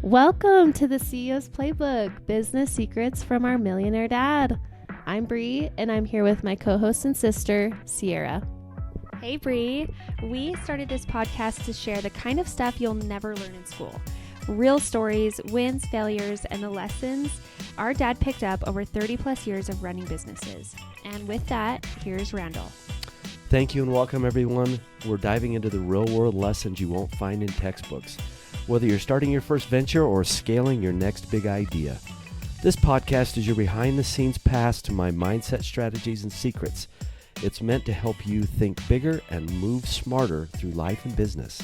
Welcome to the CEO's Playbook, business secrets from our millionaire dad. I'm Bree, and I'm here with my co-host and sister, Sierra. Hey Bree, we started this podcast to share the kind of stuff you'll never learn in school. Real stories, wins, failures, and the lessons our dad picked up over 30 plus years of running businesses. And with that, here's Randall. Thank you and welcome everyone. We're diving into the real world lessons you won't find in textbooks. Whether you're starting your first venture or scaling your next big idea. This podcast is your behind the scenes pass to my mindset strategies and secrets. It's meant to help you think bigger and move smarter through life and business.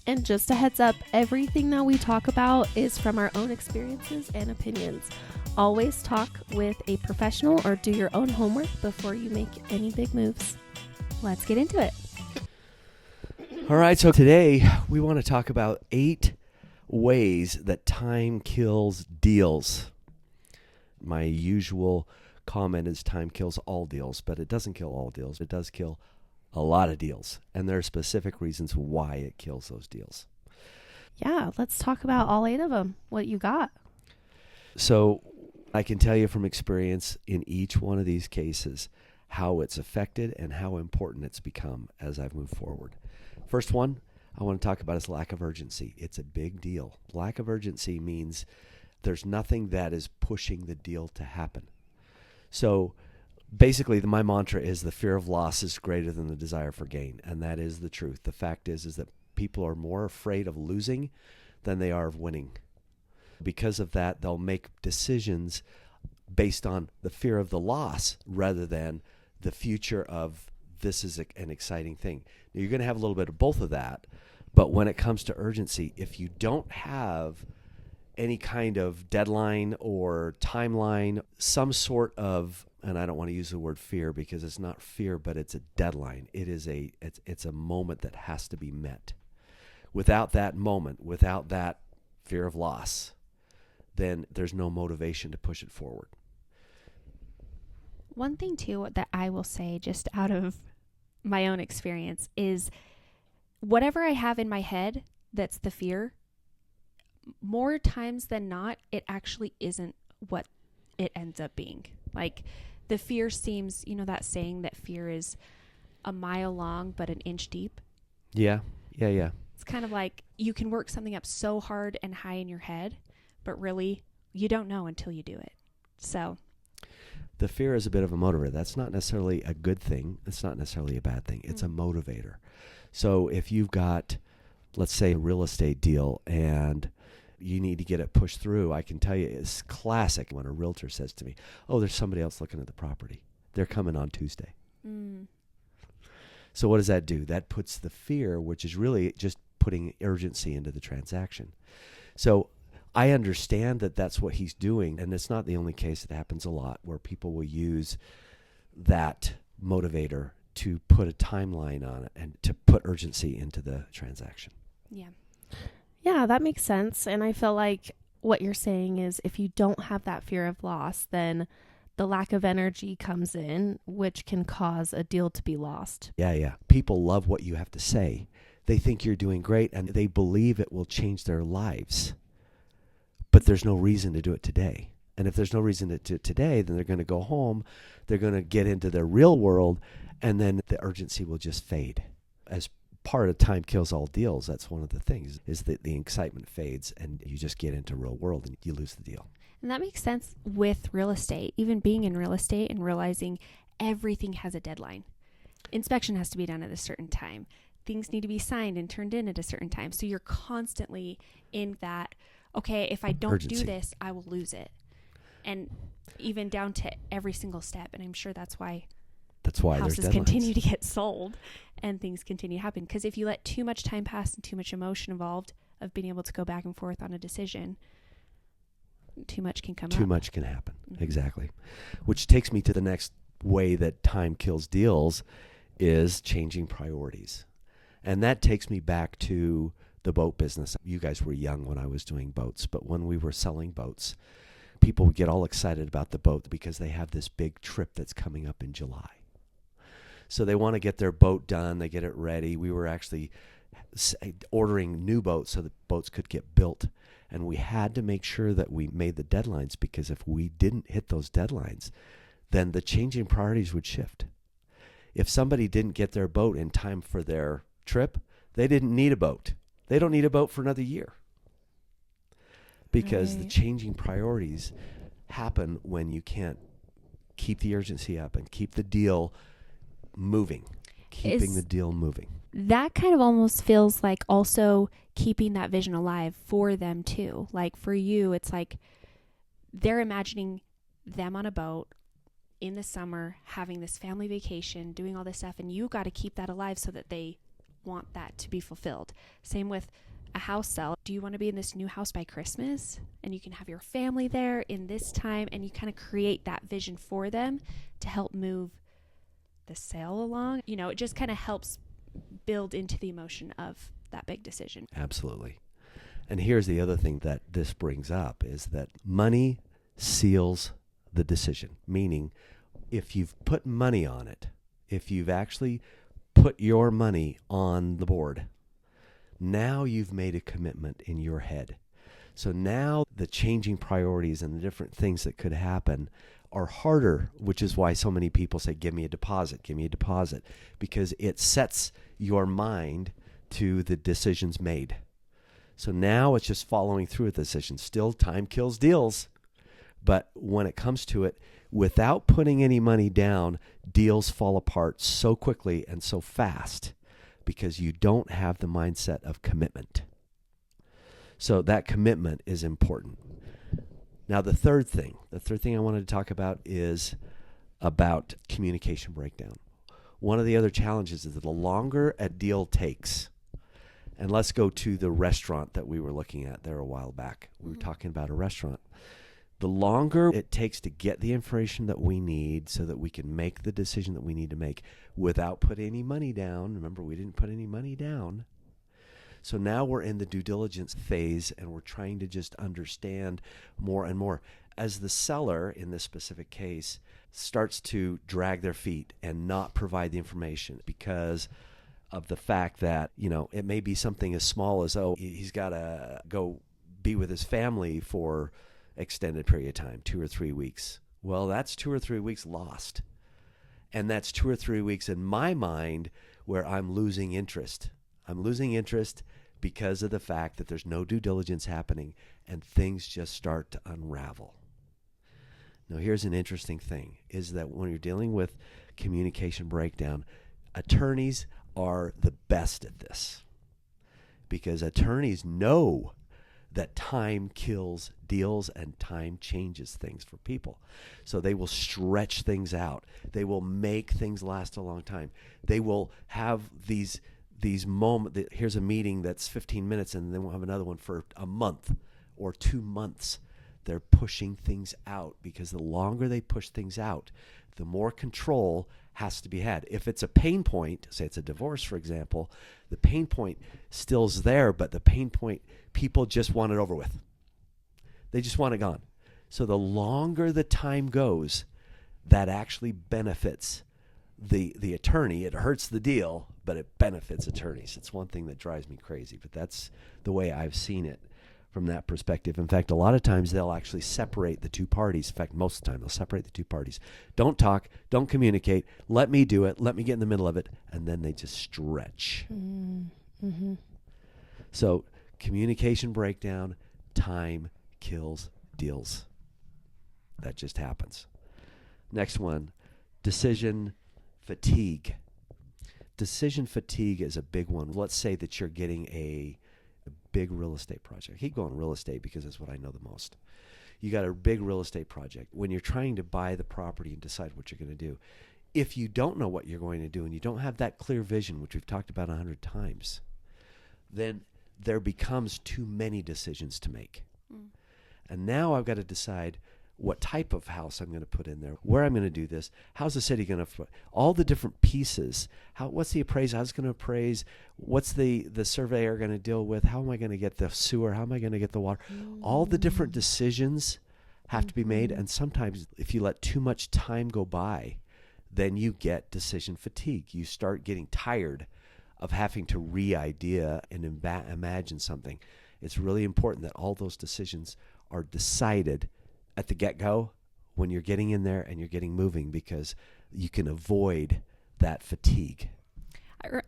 And just a heads up, everything that we talk about is from our own experiences and opinions. Always talk with a professional or do your own homework before you make any big moves. Let's get into it. All right, so today we want to talk about 8 ways that time kills deals. My usual comment is time kills all deals, but it doesn't kill all deals. It does kill a lot of deals, and there are specific reasons why it kills those deals. Yeah, let's talk about all 8 of them. What you got? So I can tell you from experience in each one of these cases how it's affected and how important it's become as I've moved forward. First one I want to talk about is lack of urgency. It's a big deal. Lack of urgency means there's nothing that is pushing the deal to happen. So basically my mantra is the fear of loss is greater than the desire for gain, and that is the truth. The fact is that people are more afraid of losing than they are of winning. Because of that, they'll make decisions based on the fear of the loss rather than the future of this is an exciting thing. Now, you're going to have a little bit of both of that, but when it comes to urgency, if you don't have any kind of deadline or timeline, some sort of, and I don't want to use the word fear because it's not fear, but it's a deadline. It's a moment that has to be met. Without that moment, without that fear of loss, then there's no motivation to push it forward. One thing too that I will say just out of my own experience is whatever I have in my head that's the fear, more times than not, it actually isn't what it ends up being. Like the fear seems, that saying that fear is a mile long but an inch deep. Yeah. It's kind of like you can work something up so hard and high in your head, but really you don't know until you do it. So the fear is a bit of a motivator. That's not necessarily a good thing. It's not necessarily a bad thing. It's a motivator. So if you've got, let's say, a real estate deal and you need to get it pushed through, I can tell you it's classic when a realtor says to me, oh, there's somebody else looking at the property. They're coming on Tuesday. So what does that do? That puts the fear, which is really just putting urgency into the transaction. So I understand that that's what he's doing, and it's not the only case. It happens a lot where people will use that motivator to put a timeline on it and to put urgency into the transaction. Yeah, that makes sense. And I feel like what you're saying is if you don't have that fear of loss, then the lack of energy comes in, which can cause a deal to be lost. Yeah. People love what you have to say. They think you're doing great, and they believe it will change their lives. But there's no reason to do it today. And if there's no reason to do it today, then they're going to go home, they're going to get into their real world, and then the urgency will just fade. As part of time kills all deals, that's one of the things, is that the excitement fades and you just get into real world and you lose the deal. And that makes sense with real estate, even being in real estate and realizing everything has a deadline. Inspection has to be done at a certain time. Things need to be signed and turned in at a certain time. So you're constantly in that, okay, if I don't urgency. do this, I will lose it. And even down to every single step. And I'm sure that's why houses there's continue to get sold and things continue to happen. Because if you let too much time pass and too much emotion involved of being able to go back and forth on a decision, too much can come up. Too much can happen. Mm-hmm. Exactly. Which takes me to the next way that time kills deals is changing priorities. And that takes me back to the boat business. You guys were young when I was doing boats, but when we were selling boats, people would get all excited about the boat because they have this big trip that's coming up in July. So they want to get their boat done, they get it ready. We were actually ordering new boats so the boats could get built And we had to make sure that we made the deadlines, because if we didn't hit those deadlines, then the changing priorities would shift. If somebody didn't get their boat in time for their trip, they didn't need a boat. They don't need a boat for another year. Because the changing priorities happen when you can't keep the urgency up and keep the deal moving. Keeping the deal moving. That kind of almost feels like also keeping that vision alive for them too. Like for you, it's like they're imagining them on a boat in the summer, having this family vacation, doing all this stuff, and you got to keep that alive so that they want that to be fulfilled. Same with a house sale. Do you want to be in this new house by Christmas? And you can have your family there in this time, and you kind of create that vision for them to help move the sale along. You know, it just kind of helps build into the emotion of that big decision. Absolutely. And here's the other thing that this brings up is that money seals the decision. Meaning, if you've put money on it, if you've actually put your money on the board, now you've made a commitment in your head. So now the changing priorities and the different things that could happen are harder, which is why so many people say, give me a deposit, because it sets your mind to the decisions made. So now it's just following through with the decision. Still, time kills deals. But when it comes to it, without putting any money down, deals fall apart so quickly and so fast because you don't have the mindset of commitment. So that commitment is important. Now, the third thing I wanted to talk about is about communication breakdown. One of the other challenges is that the longer a deal takes, and let's go to the restaurant that we were looking at there a while back. We were talking about a restaurant. The longer it takes to get the information that we need so that we can make the decision that we need to make without putting any money down. Remember, we didn't put any money down. So now we're in the due diligence phase, and we're trying to just understand more and more. As the seller, in this specific case, starts to drag their feet and not provide the information because of the fact that, you know, it may be something as small as, he's got to go be with his family for extended period of time, 2 or 3 weeks. Well, that's 2 or 3 weeks lost. And that's 2 or 3 weeks in my mind where I'm losing interest. I'm losing interest because of the fact that there's no due diligence happening and things just start to unravel. Now, here's an interesting thing, is that when you're dealing with communication breakdown, attorneys are the best at this because attorneys know that time kills deals and time changes things for people. So they will stretch things out. They will make things last a long time. They will have these moments. Here's a meeting that's 15 minutes and then we'll have another one for a month or 2 months. They're pushing things out because the longer they push things out, the more control has to be had. If it's a pain point, say it's a divorce, for example, the pain point still's there, but the pain point, people just want it over with. They just want it gone. So the longer the time goes, that actually benefits the attorney. It hurts the deal, but it benefits attorneys. It's one thing that drives me crazy, but that's the way I've seen it from that perspective. In fact, a lot of times they'll actually separate the two parties. In fact, most of the time they'll separate the two parties. Don't talk, don't communicate, let me do it, let me get in the middle of it, and then they just stretch. Mm-hmm. So communication breakdown, time kills deals. That just happens. Next one, decision fatigue. Decision fatigue is a big one. Let's say that you're getting a big real estate project. I keep going real estate because that's what I know the most. You got a big real estate project. When you're trying to buy the property and decide what you're going to do, if you don't know what you're going to do and you don't have that clear vision, which we've talked about 100 times, then there becomes too many decisions to make. And now I've got to decide what type of house I'm going to put in there, where I'm going to do this, how's the city going to, all the different pieces, what's the appraiser, how's it going to appraise, what's the surveyor going to deal with, how am I going to get the sewer, how am I going to get the water, all the different decisions have to be made, and sometimes if you let too much time go by, then you get decision fatigue. You start getting tired of having to re-idea and imagine something. It's really important that all those decisions are decided at the get-go when you're getting in there and you're getting moving, because you can avoid that fatigue.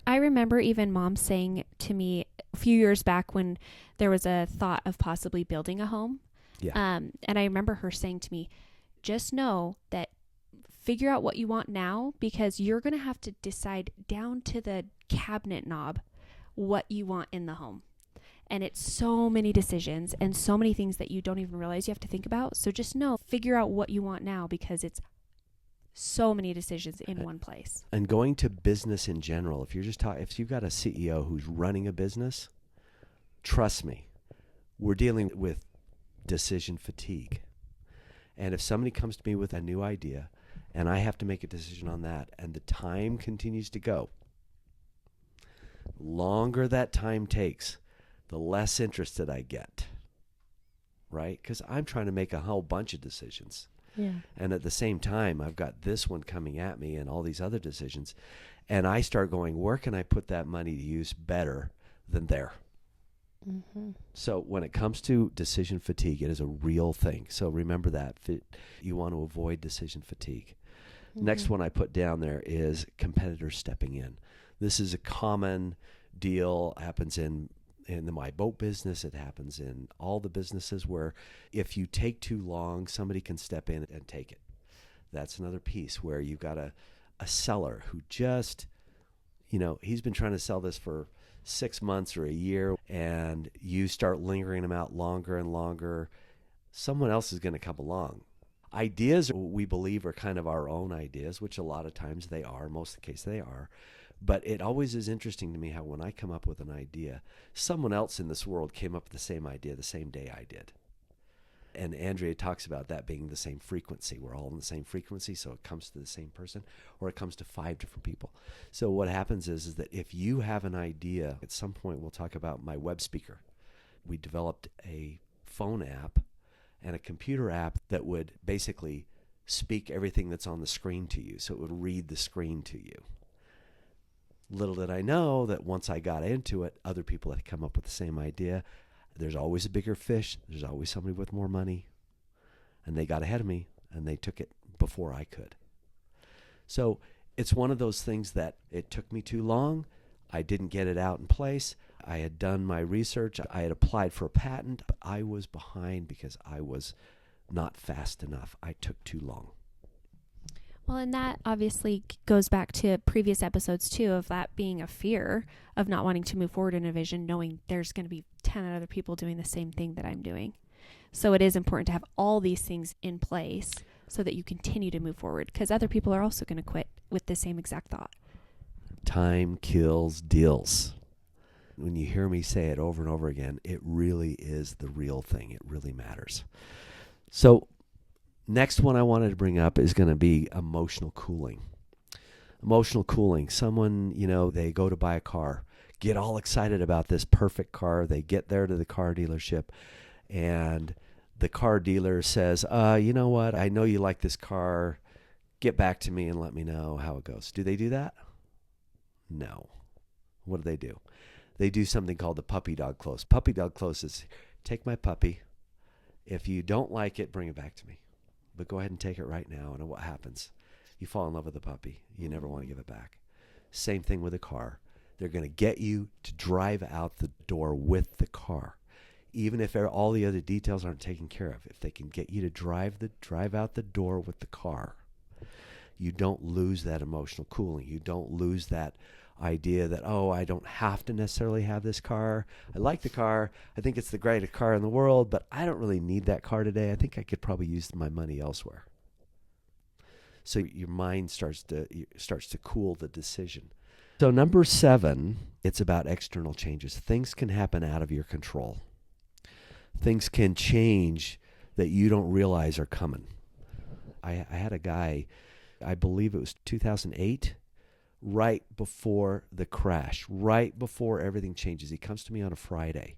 I remember even Mom saying to me a few years back when there was a thought of possibly building a home. Yeah. And I remember her saying to me, just know that figure out what you want now, because you're going to have to decide down to the cabinet knob what you want in the home. And it's so many decisions and so many things that you don't even realize you have to think about. So just know, figure out what you want now, because it's so many decisions in one place. And going to business in general, if you've got a CEO who's running a business, trust me, we're dealing with decision fatigue. And if somebody comes to me with a new idea and I have to make a decision on that, and the time continues to go, the longer that time takes, the less interested I get, right? Because I'm trying to make a whole bunch of decisions. Yeah. And at the same time, I've got this one coming at me and all these other decisions. And I start going, where can I put that money to use better than there? Mm-hmm. So when it comes to decision fatigue, it is a real thing. So remember that. You want to avoid decision fatigue. Mm-hmm. Next one I put down there is competitors stepping in. This is a common deal. Happens in my boat business. It happens in all the businesses where if you take too long, somebody can step in and take it. That's another piece where you've got a seller who just, he's been trying to sell this for 6 months or a year, and you start lingering them out longer and longer. Someone else is going to come along. Ideas, we believe, are kind of our own ideas, which a lot of times they are. Most of the case they are. But it always is interesting to me how when I come up with an idea, someone else in this world came up with the same idea the same day I did. And Andrea talks about that being the same frequency. We're all in the same frequency, so it comes to the same person, or it comes to 5 different people. So what happens is that if you have an idea, at some point we'll talk about my web speaker. We developed a phone app and a computer app that would basically speak everything that's on the screen to you, so it would read the screen to you. Little did I know that once I got into it, other people had come up with the same idea. There's always a bigger fish. There's always somebody with more money. And they got ahead of me, and they took it before I could. So it's one of those things that it took me too long. I didn't get it out in place. I had done my research. I had applied for a patent, but I was behind because I was not fast enough. I took too long. Well, and that obviously goes back to previous episodes too, of that being a fear of not wanting to move forward in a vision, knowing there's going to be 10 other people doing the same thing that I'm doing. So it is important to have all these things in place so that you continue to move forward, because other people are also going to quit with the same exact thought. Time kills deals. When you hear me say it over and over again, it really is the real thing. It really matters. So next one I wanted to bring up is going to be emotional cooling. Emotional cooling. Someone, they go to buy a car, get all excited about this perfect car. They get there to the car dealership, and the car dealer says, you know what? I know you like this car. Get back to me and let me know how it goes. Do they do that? No. What do? They do something called the puppy dog close. Puppy dog close is, take my puppy. If you don't like it, bring it back to me. But go ahead and take it right now. And what happens? You fall in love with the puppy. You never want to give it back. Same thing with a car. They're going to get you to drive out the door with the car. Even if all the other details aren't taken care of. If they can get you to drive out the door with the car, you don't lose that emotional cooling. You don't lose that idea that, I don't have to necessarily have this car. I like the car. I think it's the greatest car in the world, but I don't really need that car today. I think I could probably use my money elsewhere. So your mind starts to cool the decision. So number 7, it's about external changes. Things can happen out of your control. Things can change that you don't realize are coming. I had a guy, I believe it was 2008, right before the crash, right before everything changes. He comes to me on a Friday.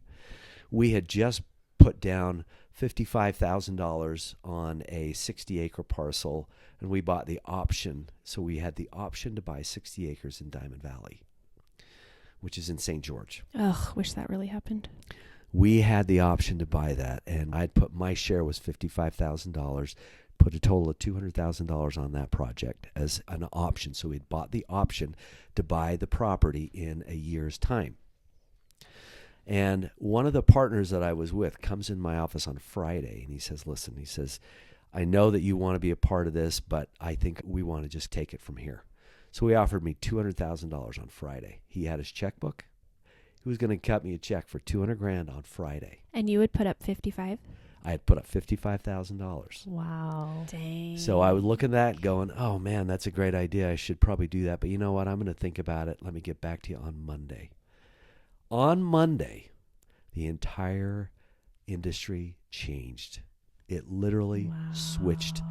We had just put down $55,000 on a 60-acre parcel, and we bought the option. So we had the option to buy 60 acres in Diamond Valley, which is in St. George. Ugh, wish that really happened. We had the option to buy that, and I'd put my share was $55,000, put a total of $200,000 on that project as an option. So we'd bought the option to buy the property in a year's time. And one of the partners that I was with comes in my office on Friday, and he says, listen, he says, I know that you want to be a part of this, but I think we want to just take it from here. So he offered me $200,000 on Friday. He had his checkbook. He was going to cut me a check for $200,000 on Friday. And you would put up 55? I had put up $55,000. Wow. Dang. So I would look at that going, oh man, that's a great idea. I should probably do that. But you know what? I'm going to think about it. Let me get back to you on Monday. On Monday, the entire industry changed. It literally switched.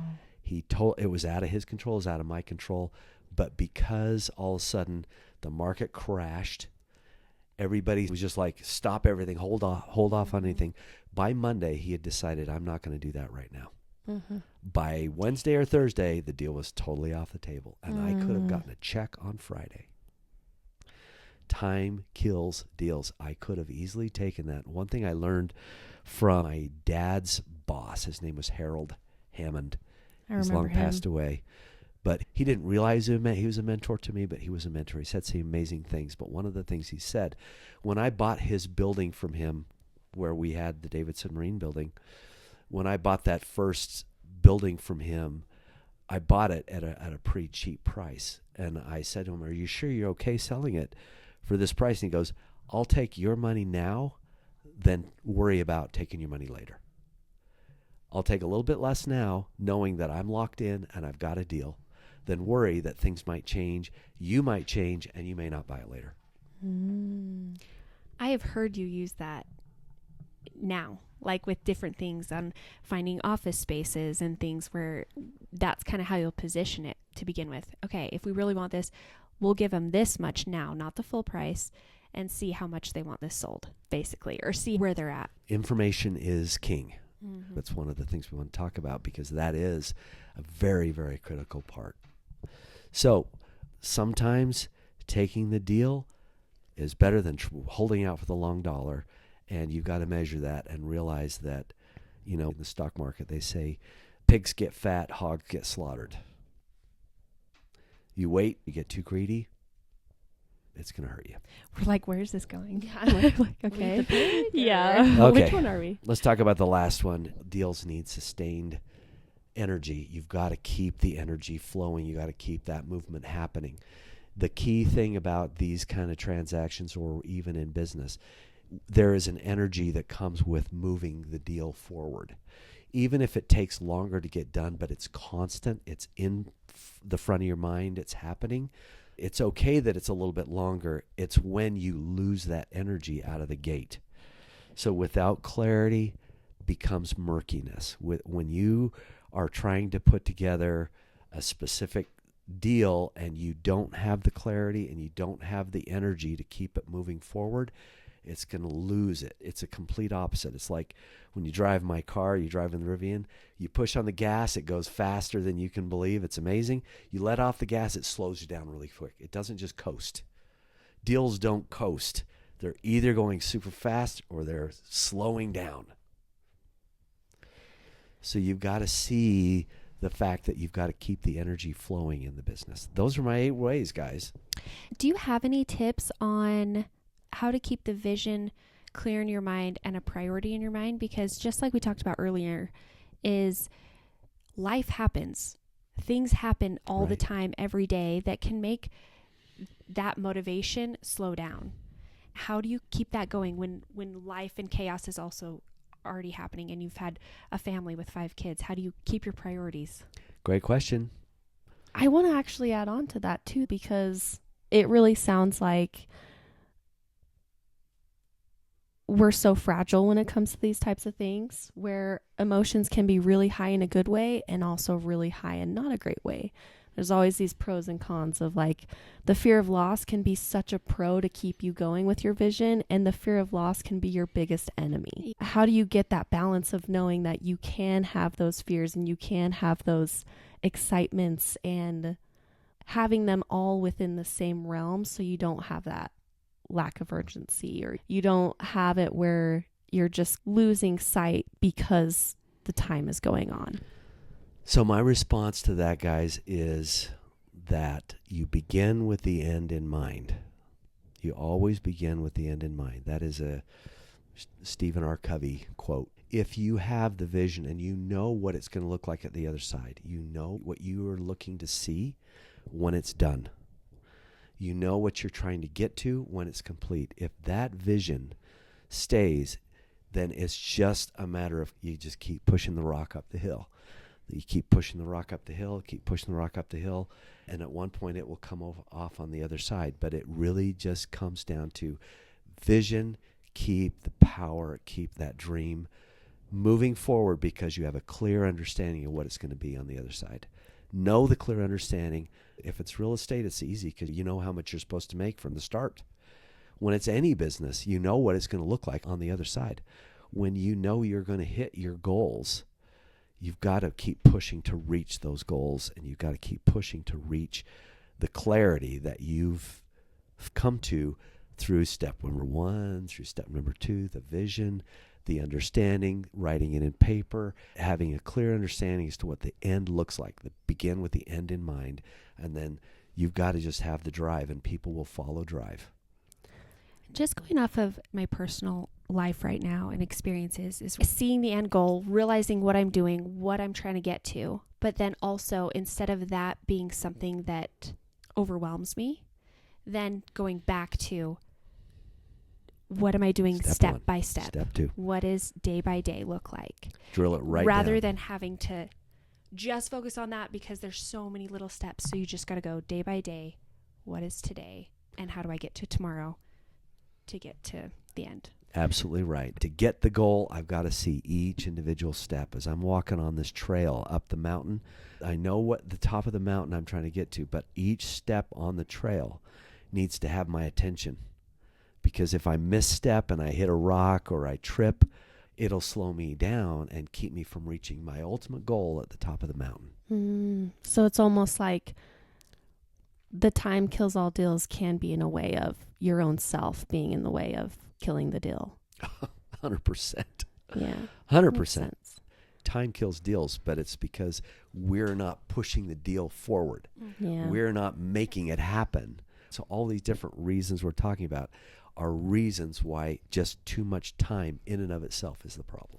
It was out of his control, it was out of my control. But because all of a sudden the market crashed, everybody was just like, stop everything, hold off on anything. By Monday, he had decided, I'm not going to do that right now. Mm-hmm. By Wednesday or Thursday, the deal was totally off the table. And I could have gotten a check on Friday. Time kills deals. I could have easily taken that. One thing I learned from my dad's boss, his name was Harold Hammond. He's long passed away. But he didn't realize he was a mentor to me, but he was a mentor. He said some amazing things. But one of the things he said, when I bought his building from him, where we had the Davidson Marine building, when I bought that first building from him, I bought it at a pretty cheap price. And I said to him, are you sure you're okay selling it for this price? And he goes, I'll take your money now, then worry about taking your money later. I'll take a little bit less now, knowing that I'm locked in and I've got a deal, than worry that things might change, you might change, and you may not buy it later. I have heard you use that now, like with different things on finding office spaces and things where that's kind of how you'll position it to begin with. Okay, if we really want this, we'll give them this much now, not the full price, and see how much they want this sold, basically, or see where they're at. Information is king. Mm-hmm. That's one of the things we want to talk about, because that is a very, very critical part. So sometimes taking the deal is better than holding out for the long dollar, and you've got to measure that and realize that, in the stock market, they say pigs get fat, hogs get slaughtered. You wait, you get too greedy, it's going to hurt you. We're like, where's this going? Yeah, like, okay. Yeah. Okay. Which one are we? Let's talk about the last one. Deals need sustained energy. You've got to keep the energy flowing. You got to keep that movement happening. The key thing about these kind of transactions, or even in business, there is an energy that comes with moving the deal forward. Even if it takes longer to get done, but it's constant, it's in the front of your mind, it's happening. It's okay that it's a little bit longer. It's when you lose that energy out of the gate. So without clarity becomes murkiness. When you are trying to put together a specific deal and you don't have the clarity and you don't have the energy to keep it moving forward, it's going to lose it. It's a complete opposite. It's like when you drive my car, you drive in the Rivian, you push on the gas, it goes faster than you can believe. It's amazing. You let off the gas, it slows you down really quick. It doesn't just coast. Deals don't coast. They're either going super fast or they're slowing down. So you've got to see the fact that you've got to keep the energy flowing in the business. Those are my 8 ways, guys. Do you have any tips on how to keep the vision clear in your mind and a priority in your mind? Because just like we talked about earlier, is life happens. Things happen all the time, every day, that can make that motivation slow down. How do you keep that going when life and chaos is also already happening and you've had a family with 5 kids? How do you keep your priorities? Great question. I want to actually add on to that too, because it really sounds like we're so fragile when it comes to these types of things, where emotions can be really high in a good way and also really high in not a great way. There's always these pros and cons of, like, the fear of loss can be such a pro to keep you going with your vision, and the fear of loss can be your biggest enemy. How do you get that balance of knowing that you can have those fears and you can have those excitements and having them all within the same realm, so you don't have that lack of urgency, or you don't have it where you're just losing sight because the time is going on? So my response to that, guys, is that you begin with the end in mind. You always begin with the end in mind. That is a Stephen R. Covey quote. If you have the vision and you know what it's going to look like at the other side, you know what you are looking to see when it's done. You know what you're trying to get to when it's complete. If that vision stays, then it's just a matter of you just keep pushing the rock up the hill. You keep pushing the rock up the hill, keep pushing the rock up the hill, and at one point it will come off on the other side. But it really just comes down to vision, keep the power, keep that dream moving forward because you have a clear understanding of what it's going to be on the other side. Know the clear understanding. If it's real estate, it's easy because you know how much you're supposed to make from the start. When it's any business, you know what it's going to look like on the other side. When you know you're going to hit your goals, you've got to keep pushing to reach those goals, and you've got to keep pushing to reach the clarity that you've come to through step number 1, through step number 2, the vision, the understanding, writing it in paper, having a clear understanding as to what the end looks like. Begin with the end in mind, and then you've got to just have the drive, and people will follow drive. Just going off of my personal life right now and experiences is seeing the end goal, realizing what I'm doing, what I'm trying to get to, but then also instead of that being something that overwhelms me, then going back to what am I doing step by step? Step 2. What does day by day look like? Drill it right rather down. than having to just focus on that because there's so many little steps. So you just got to go day by day. What is today? And how do I get to tomorrow to get to the end? Absolutely right. To get the goal, I've got to see each individual step. As I'm walking on this trail up the mountain, I know what the top of the mountain I'm trying to get to, but each step on the trail needs to have my attention. Because if I misstep and I hit a rock or I trip, it'll slow me down and keep me from reaching my ultimate goal at the top of the mountain. So it's almost like the time kills all deals can be in a way of your own self being in the way of killing the deal. 100%. Yeah. 100%. Time kills deals, but it's because we're not pushing the deal forward. Yeah. We're not making it happen. So all these different reasons we're talking about are reasons why just too much time in and of itself is the problem.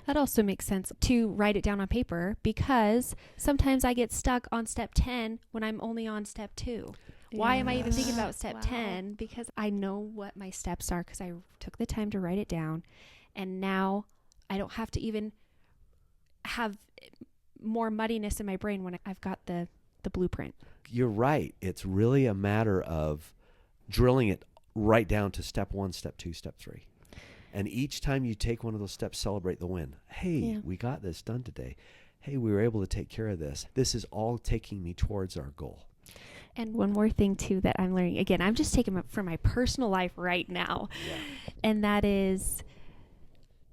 That also makes sense to write it down on paper because sometimes I get stuck on step 10 when I'm only on step 2. Why am I even thinking about step 10? Because I know what my steps are because I took the time to write it down. And now I don't have to even have more muddiness in my brain when I've got the blueprint. You're right. It's really a matter of drilling it right down to step 1, step 2, step 3. And each time you take one of those steps, celebrate the win. Hey, we got this done today. Hey, we were able to take care of this. This is all taking me towards our goal. And one more thing, too, that I'm learning. Again, I'm just taking it from my personal life right now. Yeah. And that is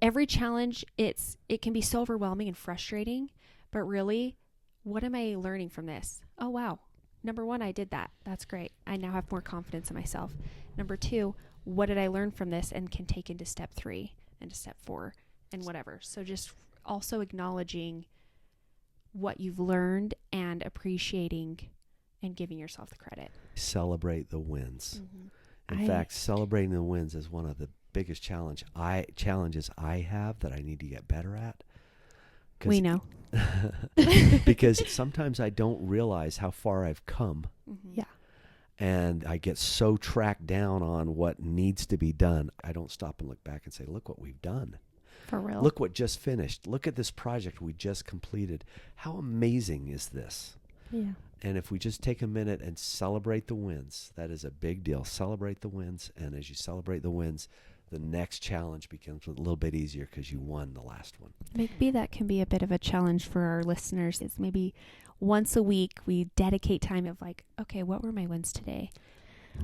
every challenge, it can be so overwhelming and frustrating. But really, what am I learning from this? Oh, wow. Number 1, I did that. That's great. I now have more confidence in myself. Number 2, what did I learn from this and can take into step 3 and to step 4 and whatever. So just also acknowledging what you've learned and appreciating and giving yourself the credit. Celebrate the wins. Mm-hmm. In fact, celebrating the wins is one of the biggest challenges I have that I need to get better at. We know. Because sometimes I don't realize how far I've come. Mm-hmm. Yeah. And I get so tracked down on what needs to be done, I don't stop and look back and say, look what we've done. For real. Look what just finished. Look at this project we just completed. How amazing is this? Yeah. And if we just take a minute and celebrate the wins, that is a big deal. Celebrate the wins. And as you celebrate the wins, the next challenge becomes a little bit easier because you won the last one. Maybe that can be a bit of a challenge for our listeners. Is maybe once a week we dedicate time of like, okay, what were my wins today?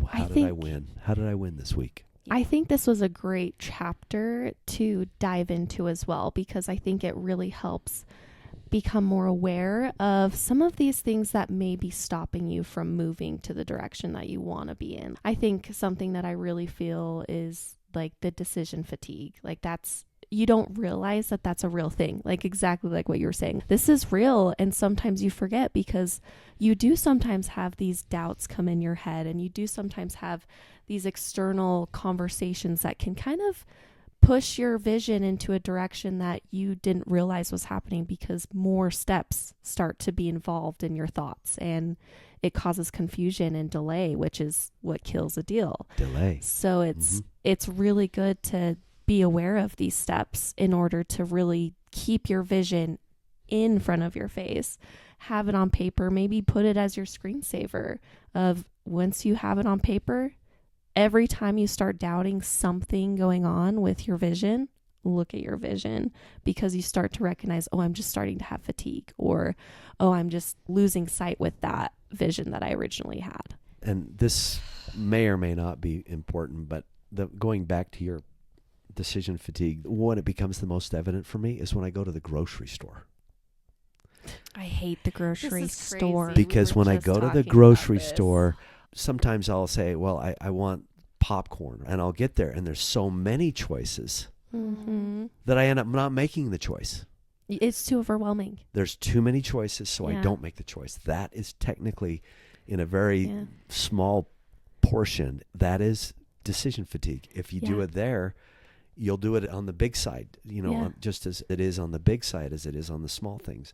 How did I win? How did I win this week? I think this was a great chapter to dive into as well, because I think it really helps become more aware of some of these things that may be stopping you from moving to the direction that you want to be in. I think something that I really feel is like the decision fatigue. Like you don't realize that that's a real thing. Like exactly like what you were saying. This is real. And sometimes you forget because you do sometimes have these doubts come in your head, and you do sometimes have these external conversations that can kind of push your vision into a direction that you didn't realize was happening, because more steps start to be involved in your thoughts, and it causes confusion and delay, which is what kills a deal. Delay. So it's really good to be aware of these steps in order to really keep your vision in front of your face. Have it on paper, maybe put it as your screensaver of once you have it on paper, every time you start doubting something going on with your vision, look at your vision, because you start to recognize, oh, I'm just starting to have fatigue, or, oh, I'm just losing sight with that vision that I originally had. And this may or may not be important, but going back to your decision fatigue, when it becomes the most evident for me is when I go to the grocery store. I hate the grocery store. Crazy. Because when I go to the grocery store, sometimes I'll say, well, I want popcorn, and I'll get there and there's so many choices that I end up not making the choice. It's too overwhelming. There's too many choices, so Yeah. I don't make the choice. That is technically, in a very small portion, that is decision fatigue. If you do it there, you'll do it on the big side, just as it is on the big side as it is on the small things.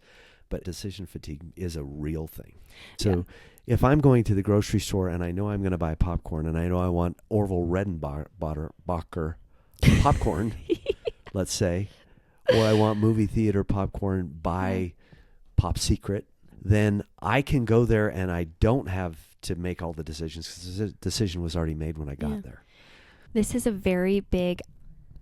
But decision fatigue is a real thing. So if I'm going to the grocery store and I know I'm going to buy popcorn, and I know I want Orville Redenbacher popcorn, let's say, or I want movie theater popcorn by Pop Secret, then I can go there and I don't have to make all the decisions, because the decision was already made when I got there. This is a very big,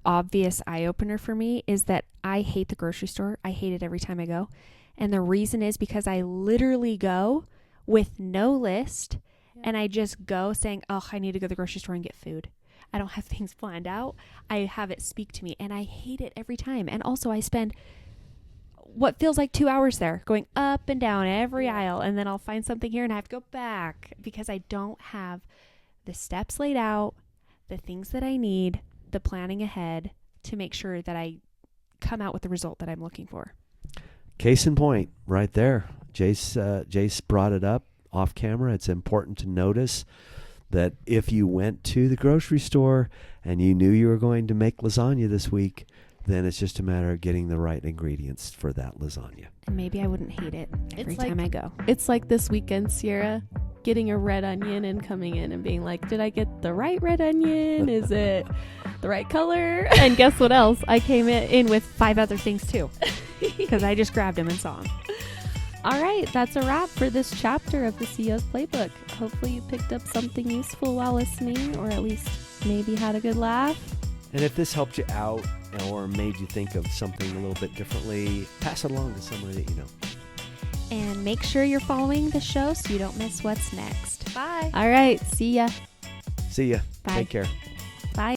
obvious eye-opener for me, is that I hate the grocery store. I hate it every time I go. And the reason is because I literally go with no list, and I just go saying, oh, I need to go to the grocery store and get food. I don't have things planned out. I have it speak to me, and I hate it every time. And also I spend what feels like 2 hours there going up and down every aisle, and then I'll find something here and I have to go back because I don't have the steps laid out, the things that I need, the planning ahead to make sure that I come out with the result that I'm looking for. Case in point, right there. Jace brought it up off camera. It's important to notice that if you went to the grocery store and you knew you were going to make lasagna this week, then it's just a matter of getting the right ingredients for that lasagna. Maybe I wouldn't hate it every time I go. It's like this weekend, Sierra, getting a red onion and coming in and being like, did I get the right red onion? Is it the right color? And guess what else? I came in with 5 other things too, because I just grabbed them and saw them. All right, that's a wrap for this chapter of the CEO's Playbook. Hopefully you picked up something useful while listening, or at least maybe had a good laugh. And if this helped you out or made you think of something a little bit differently, pass it along to somebody that you know. And make sure you're following the show so you don't miss what's next. Bye. All right, see ya. See ya. Bye. Take care.